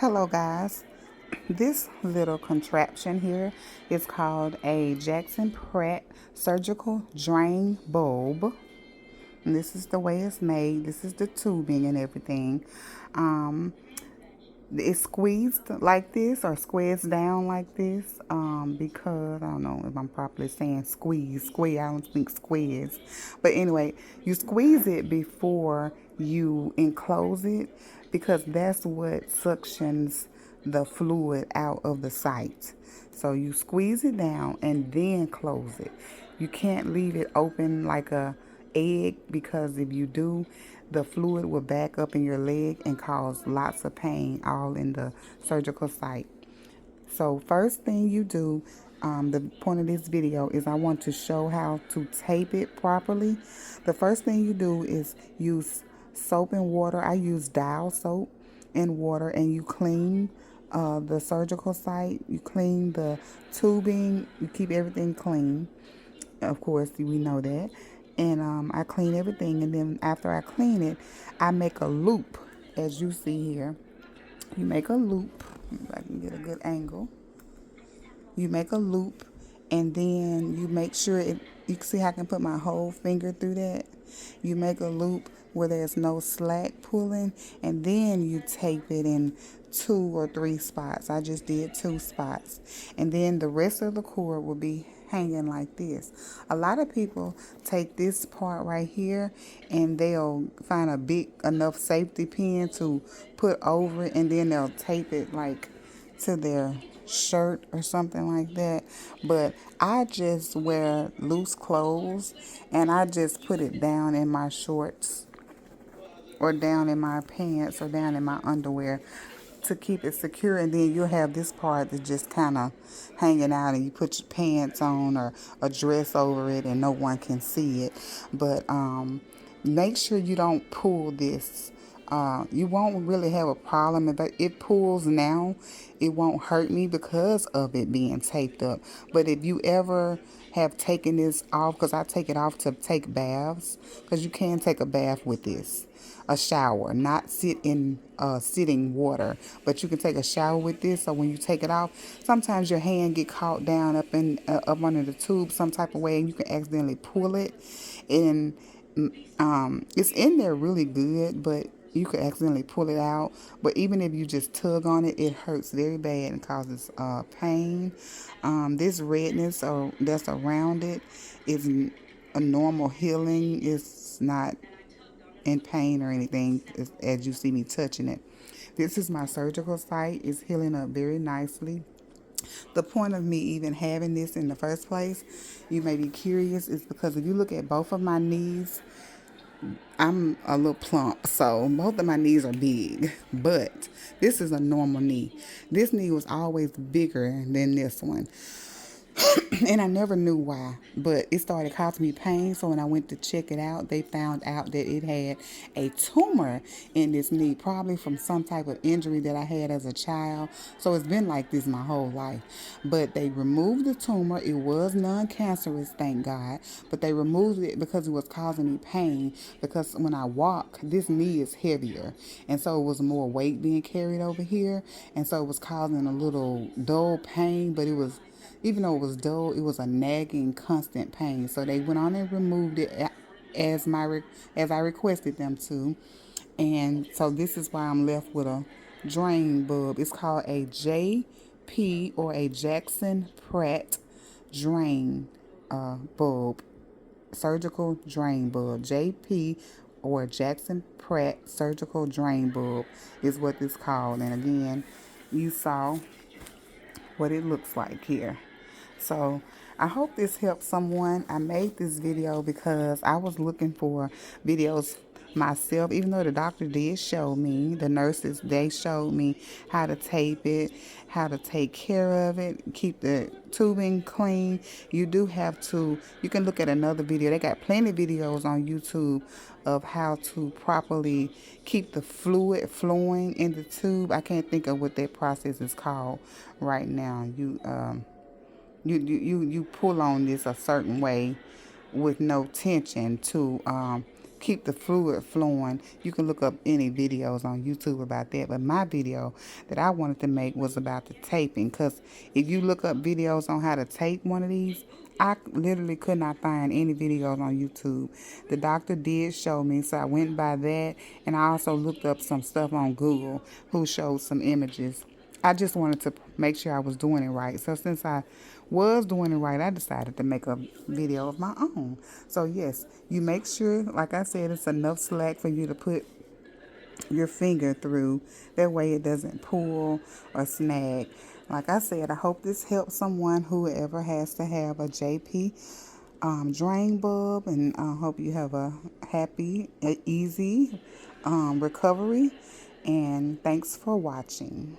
Hello guys, this little contraption here is called a Pratt Surgical Drain Bulb. And this is the way it's made. This is the tubing and everything. Um, it's squeezed like this or squeezed down like this because I don't know if I'm properly saying squeeze. I don't think squeeze. But anyway, you squeeze it before you enclose it because that's what suctions the fluid out of the site. So you squeeze it down and then close it. You can't leave it open like a egg because if you do, the fluid will back up in your leg and cause lots of pain all in the surgical site. So first thing you do, the point of this video is I want to show how to tape it properly. The first thing you do is use soap and water. I use dial soap and water, and you clean the surgical site. You clean the tubing. You keep everything clean. Of course, we know that. And I clean everything, and then after I clean it, I make a loop, as you see here. You make a loop. If I can get a good angle. You make a loop, and then you make sure it. You can see how I can put my whole finger through that. You make a loop where there's no slack pulling, and then you tape it in 2 or 3 spots. I just did 2 spots, and then the rest of the cord will be hanging like this. A lot of people take this part right here and they'll find a big enough safety pin to put over it, and then they'll tape it like to their shirt or something like that. But I just wear loose clothes and I just put it down in my shorts or down in my pants or down in my underwear to keep it secure, and then you'll have this part that's just kind of hanging out, and you put your pants on or a dress over it and no one can see it. But make sure you don't pull this. You won't really have a problem if it pulls now. It won't hurt me because of it being taped up. But if you ever have taken this off, because I take it off to take baths, because you can take a bath with this, a shower, not sit in sitting water, but you can take a shower with this. So when you take it off, sometimes your hand get caught down up in up under the tube some type of way, and you can accidentally pull it, and it's in there really good, but you could accidentally pull it out. But even if you just tug on it, it hurts very bad and causes pain. This redness that's around it is a normal healing. It's not in pain or anything as you see me touching it. This is my surgical site. It's healing up very nicely. The point of me even having this in the first place, you may be curious, is because if you look at both of my knees, I'm a little plump, so both of my knees are big, but this is a normal knee. This knee was always bigger than this one. And I never knew why, but it started causing me pain. So when I went to check it out, they found out that it had a tumor in this knee, probably from some type of injury that I had as a child. So it's been like this my whole life. But they removed the tumor. It was non-cancerous, thank God. But they removed it because it was causing me pain. Because when I walk, this knee is heavier, and so it was more weight being carried over here, and so it was causing a little dull pain. But it was, even though it was dull, it was a nagging, constant pain. So they went on and removed it as I requested them to. And so this is why I'm left with a drain bulb. It's called a JP or a Jackson Pratt drain bulb, surgical drain bulb. JP or Jackson Pratt surgical drain bulb is what it's called. And again, you saw what it looks like here. So I hope this helps someone. I made this video because I was looking for videos myself, even though the doctor did show me, the nurses, they showed me how to tape it, how to take care of it, keep the tubing clean. You do have to, you can look at another video. They got plenty of videos on YouTube of how to properly keep the fluid flowing in the tube. I can't think of what that process is called right now. You pull on this a certain way with no tension to keep the fluid flowing. You can look up any videos on YouTube about that, but my video that I wanted to make was about the taping, because if you look up videos on how to tape one of these, I literally could not find any videos on YouTube. The doctor did show me, so I went by that, and I also looked up some stuff on Google who showed some images. I just wanted to make sure I was doing it right. So since I was doing it right, I decided to make a video of my own. So yes, you make sure, like I said, it's enough slack for you to put your finger through. That way it doesn't pull or snag. Like I said, I hope this helps someone who ever has to have a JP drain bulb, and I hope you have a happy, easy recovery. And thanks for watching.